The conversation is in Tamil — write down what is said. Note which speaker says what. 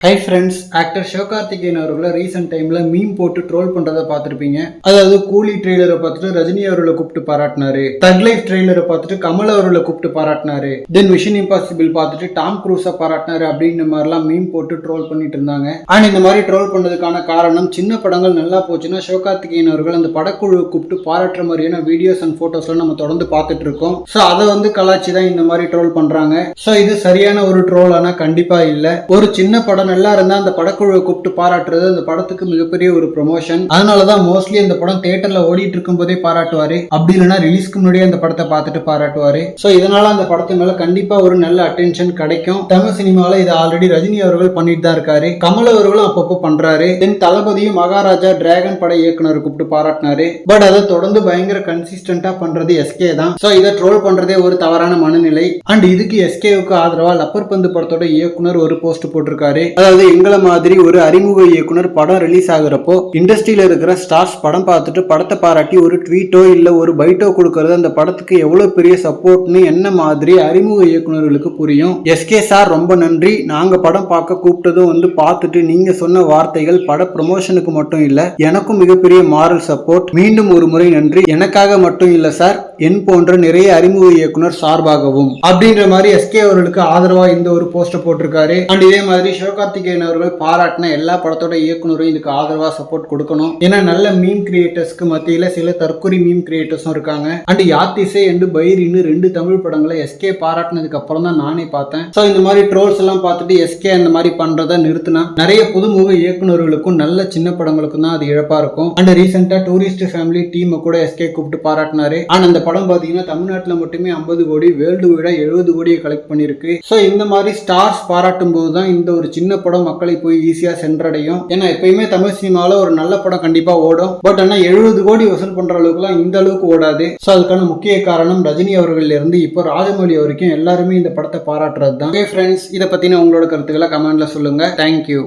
Speaker 1: ஹை ஃப்ரெண்ட்ஸ், ஆக்டர் சிவகார்த்திகேயன் அவர்களை ரீசெண்ட் டைம்ல மீம் போட்டு ட்ரோல் பண்றதை பார்த்துருப்பீங்க. அதாவது கூலி ட்ரெய்லரை பார்த்துட்டு ரஜினி அவர்களை கூப்பிட்டு பாராட்டினாரு, தக் லைஃப் ட்ரெய்லரை பார்த்துட்டு கமல் அவர்களை கூப்பிட்டு பாராட்டினாரு, தென் மிஷன் இம்பாசிபிள் பார்த்துட்டு டாம் க்ரூஸை பாராட்டினாரு அப்படின்ற மாதிரிலாம் மீம் போட்டு ட்ரோல் பண்ணிட்டு இருந்தாங்க. அண்ட் இந்த மாதிரி ட்ரோல் பண்ணதுக்கான காரணம், சின்ன படங்கள் நல்லா போச்சுன்னா சிவகார்த்திகேயன் அவர்கள் அந்த படக்குழுவை கூப்பிட்டு பாராட்டுற மாதிரியான வீடியோஸ் அண்ட் போட்டோஸ்லாம் நம்ம தொடர்ந்து பார்த்துட்டு இருக்கோம். ஸோ அதை கலாச்சி தான் இந்த மாதிரி ட்ரோல் பண்றாங்க. ஸோ இது சரியான ஒரு ட்ரோல் ஆனா கண்டிப்பா இல்லை. ஒரு சின்ன படம் நல்லா இருந்தா அந்த படக்குழுவை கூப்பிட்டு பாராட்டுறது அந்த படத்துக்கு மிகப்பெரிய ஒரு ப்ரொமோஷன். அதனாலதான் மோஸ்ட்லி அந்த படம் தியேட்டர்ல ஓடிட்டு இருக்கும் போதே பாராட்டுவாரு, அப்படி இல்லைன்னா ரிலீஸ்க்கு முன்னாடியே அந்த படத்தை பார்த்துட்டு பாராட்டுவாரு. சோ இதனால அந்த படத்து மேல கண்டிப்பா ஒரு நல்ல அட்டென்ஷன் கிடைக்கும். தமிழ் சினிமாவில இதை ஆல்ரெடி ரஜினி அவர்கள் பண்ணிட்டு தான் இருக்காரு, கமல் அவர்களும் அப்பப்போ பண்றாரு. தென் தளபதியும் மகாராஜா டிராகன் பட இயக்குனர் கூப்பிட்டு பாராட்டினாரு. பட் அதை தொடர்ந்து பயங்கர கன்சிஸ்டன்டா பண்றது எஸ்கே தான். சோ இதை ட்ரோல் பண்றதே ஒரு தவறான மனநிலை. அண்ட் இதுக்கு எஸ்கேவுக்கு ஆதரவா லப்பர் பந்து படத்தோட இயக்குனர் ஒரு போஸ்ட் போட்டிருக்காரு. அதாவது எங்களை மாதிரி ஒரு அறிமுக இயக்குனர் படம் ரிலீஸ் ஆகுறப்போ இண்டஸ்ட்ரியில இருக்கிற ஸ்டார்ஸ் படம் பார்த்துட்டு படத்தை பாராட்டி ஒரு ட்வீட்டோ இல்ல ஒரு பைட்டோ கொடுக்கறது அந்த படத்துக்கு எவ்வளவு பெரிய சப்போர்ட்னு என்ன மாதிரி அறிமுக இயக்குனர்களுக்கு புரியும். எஸ்கே சார் ரொம்ப நன்றி, நாங்க படம் பார்க்க கூப்பிட்டதும் பார்த்துட்டு நீங்க சொன்ன வார்த்தைகள் பட ப்ரமோஷனுக்கு மட்டும் இல்ல எனக்கும் மிகப்பெரிய மாரல் சப்போர்ட். மீண்டும் ஒரு முறை நன்றி, எனக்காக மட்டும் இல்ல சார், என் போன்ற நிறைய அறிமுக இயக்குனர் சார்பாகவும் அப்படின்ற மாதிரி எஸ்கே அவர்களுக்கு ஆதரவா இந்த ஒரு போஸ்டர் போட்டிருக்காரு. அண்ட் இதே மாதிரி சிவகார்த்திகேயன் அவர்கள் பாராட்டின எல்லா படத்தோட இயக்குனரும் இதுக்கு ஆதரவா சப்போர்ட் கொடுக்கணும். ஏன்னா நல்ல மீம் கிரியேட்டர்ஸ்க்கு மத்தியில சில தற்கொலை மீம் கிரியேட்டர்ஸும் இருக்காங்க. அண்ட் யாத்திசை அண்ட் பைரின்னு 2 தமிழ் படங்களை எஸ்கே பாராட்டினதுக்கு அப்புறம் தான் நானே பார்த்தேன். சோ இந்த மாதிரி ட்ரோல்ஸ் எல்லாம் பார்த்துட்டு எஸ்கே அந்த மாதிரி பண்றதை நிறுத்தினா நிறைய புதுமுக இயக்குனர்களுக்கும் நல்ல சின்ன படங்களுக்கும் தான் அது இழப்பா இருக்கும். அண்ட் ரீசெண்டா டூரிஸ்ட் ஃபேமிலி டீம் கூட எஸ்கே கூப்பிட்டு பாராட்டினாரு. ஆனா அந்த படம் பாத்தீங்கன்னா தமிழ்நாட்டுல மட்டுமே 50 கோடி, வேர்ல்டு விட 70 கோடியை கலெக்ட் பண்ணிருக்கு. சோ இந்த மாதிரி ஸ்டார்ஸ் பாராட்டும் போதுதான் இந்த ஒரு சின்ன படம் மக்களை போய் ஈஸியா சென்றடையும். ஏன்னா எப்பயுமே தமிழ் சினிமாவில ஒரு நல்ல படம் கண்டிப்பா ஓடும். பட் ஆனா 70 கோடி வசூல் பண்ற அளவுக்குலாம் இந்த அளவுக்கு ஓடாது. சோ அதுக்கான முக்கிய காரணம் ரஜினி அவர்கள் இருந்து இப்போ ராஜமௌழி வரைக்கும் எல்லாருமே இந்த படத்தை பாராட்டுறது தான். ஃப்ரெண்ட்ஸ், இதை பத்தின உங்களோட கருத்துக்களை கமெண்ட்ல சொல்லுங்க. தேங்க்யூ.